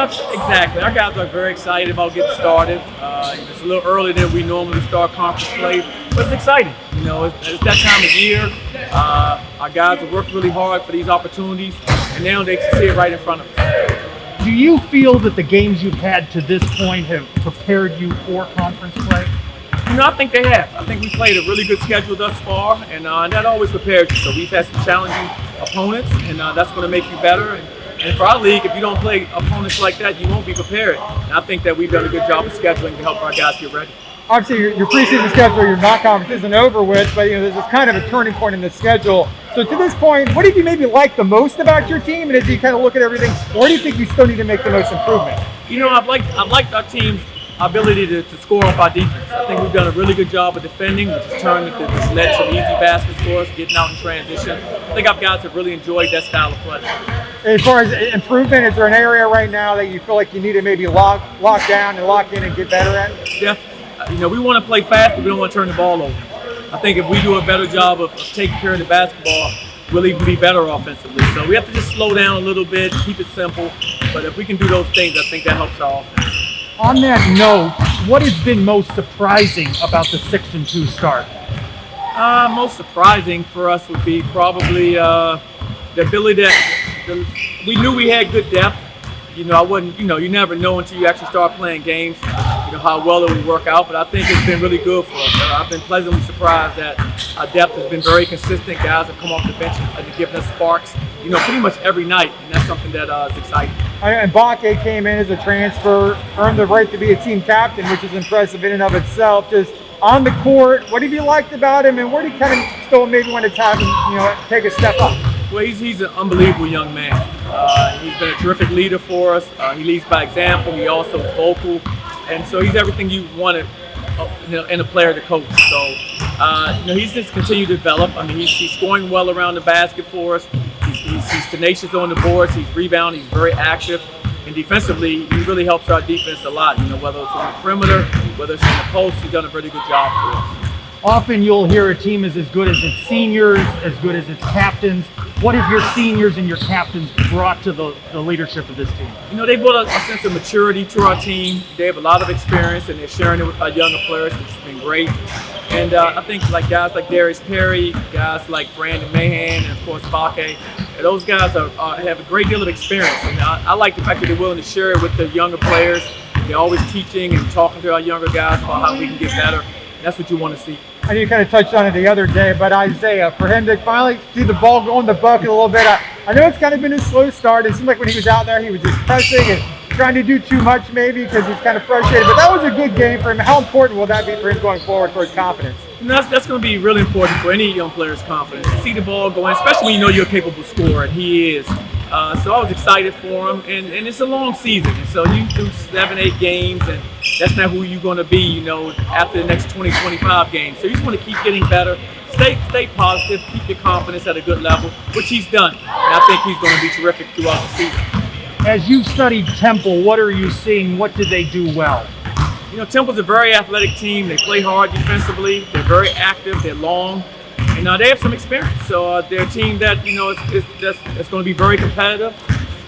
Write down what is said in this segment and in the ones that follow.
Exactly. Our guys are very excited about getting started. It's a little earlier than we normally start conference play, but it's exciting. It's that time of year. Our guys have worked really hard for these opportunities, and now they can see it right in front of us. Do you feel that the games you've had to this point have prepared you for conference play? I think they have. I think we played a really good schedule thus far, and that always prepares you. So we've had some challenging opponents, and that's going to make you better. And for our league, if you don't play opponents like that, you won't be prepared. And I think that we've done a good job of scheduling to help our guys get ready. Obviously, your preseason schedule, your non-conference isn't over with, but there's this kind of a turning point in the schedule. So to this point, what did you maybe like the most about your team? And as you kind of look at everything, where do you think you still need to make the most improvement? I've liked our team's ability to score off our defense. I think we've done a really good job of defending, which has turned into led some easy baskets for us, getting out in transition. I think our guys have really enjoyed that style of play. As far as improvement, is there an area right now that you feel like you need to maybe lock down and lock in and get better at? Yeah, we want to play fast, but we don't want to turn the ball over. I think if we do a better job of taking care of the basketball, we'll even be better offensively. So we have to just slow down a little bit, keep it simple. But if we can do those things, I think that helps our offense. On that note, what has been most surprising about the 6-2 start? Most surprising for us would be probably the ability that we knew we had good depth. I wasn't. You never know until you actually start playing games. How well it would work out. But I think it's been really good for us. I've been pleasantly surprised that our depth has been very consistent. Guys have come off the bench and given us sparks. Pretty much every night, and that's something that is exciting. And Bakke came in as a transfer, earned the right to be a team captain, which is impressive in and of itself. Just on the court, what have you liked about him, and where do you kind of still maybe want to have him, take a step up? Well, he's an unbelievable young man. He's been a terrific leader for us. He leads by example. He also is vocal, and so he's everything you wanted in a player to coach. So he's just continued to develop. He's scoring well around the basket for us. He's tenacious on the boards. He's rebounding. He's very active. And defensively, he really helps our defense a lot. Whether it's on the perimeter, whether it's in the post, he's done a pretty good job for us. Often you'll hear a team is as good as its seniors, as good as its captains. What have your seniors and your captains brought to the leadership of this team? They brought a sense of maturity to our team. They have a lot of experience, and they're sharing it with our younger players, which has been great. And I think guys like Darius Perry, guys like Brandon Mahan, and of course Bakke, those guys have a great deal of experience. And I like the fact that they're willing to share it with the younger players. They're always teaching and talking to our younger guys about how we can get better. That's what you want to see. And you kind of touched on it the other day, but Isaiah, for him to finally see the ball go in the bucket a little bit, I know it's kind of been a slow start. It seemed like when he was out there, he was just pressing and trying to do too much maybe because he's kind of frustrated. But that was a good game for him. How important will that be for him going forward for his confidence? That's going to be really important for any young player's confidence. To see the ball go in, especially when you know you're a capable scorer, and he is. So I was excited for him, and it's a long season. And so you do 7-8 games, and that's not who you're going to be, after the next 20-25 games. So you just want to keep getting better, stay positive, keep your confidence at a good level, which he's done. And I think he's going to be terrific throughout the season. As you've studied Temple, what are you seeing? What did they do well? Temple's a very athletic team. They play hard defensively. They're very active. They're long. And they have some experience. So they're a team that, it's going to be very competitive,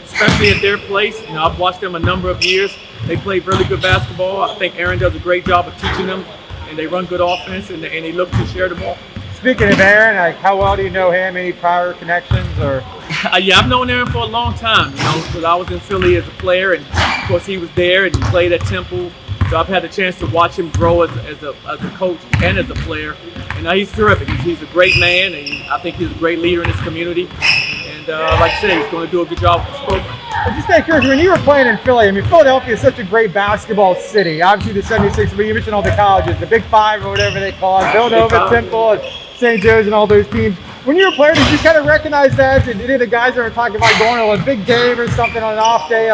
especially at their place. I've watched them a number of years. They play really good basketball. I think Aaron does a great job of teaching them, and they run good offense, and they look to share the ball. Speaking of Aaron, how well do you know him? Any prior connections? Or? Yeah, I've known Aaron for a long time, because I was in Philly as a player, and of course he was there, and he played at Temple. So I've had the chance to watch him grow as a coach and as a player. And he's terrific. He's a great man, and I think he's a great leader in his community. And like I said, he's going to do a good job with this program. I'm just curious, when you were playing in Philly, Philadelphia is such a great basketball city. Obviously the 76, but you mentioned all the colleges, the Big Five or whatever they call it, Villanova, Temple, and St. Joe's and all those teams. When you were a player, did you kind of recognize that? Did any of the guys that were talking about going to a big game or something on an off day?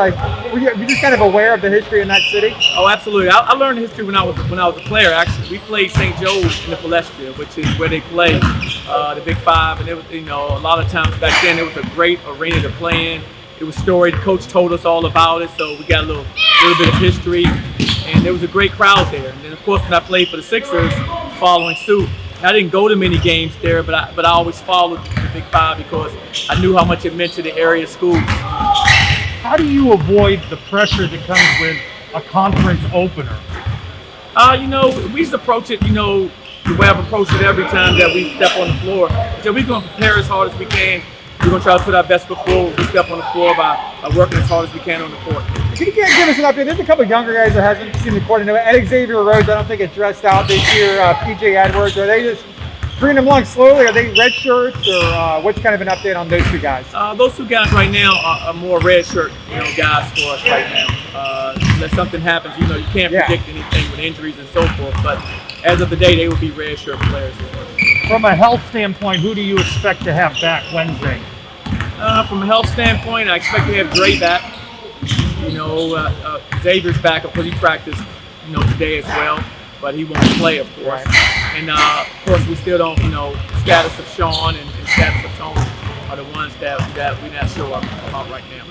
Were you just kind of aware of the history in that city? Oh, absolutely. I learned history when I was a player. Actually, we played St. Joe's in the Palestra, which is where they play the Big Five, and it was, a lot of times back then it was a great arena to play in. It was storied. Coach told us all about it, so we got a little bit of history, and there was a great crowd there. And then, of course, when I played for the Sixers, following suit. I didn't go to many games there, but I always followed the Big Five because I knew how much it meant to the area schools. how do you avoid the pressure that comes with a conference opener? We just approach it, the way I've approached it every time that we step on the floor. So we're going to prepare as hard as we can. We're going to try to put our best foot forward. We step on the floor by working as hard as we can on the court. Can you give us an update? There's a couple of younger guys that hasn't seen the court. Xavier Rhodes, I don't think it's dressed out this year. PJ Edwards, are they just bringing them along slowly? Are they red shirts, or what's kind of an update on those two guys? Those two guys right now are more red shirt, guys for us right now. Unless something happens, you can't predict anything with injuries and so forth. But as of the day, they will be red shirt players. From a health standpoint, who do you expect to have back Wednesday? From a health standpoint, I expect to have Dre back. Xavier's back. Of course, he practiced, today as well, but he won't play, of course. Right. And of course, we still don't, status of Sean and status of Tony are the ones that we're not sure about right now.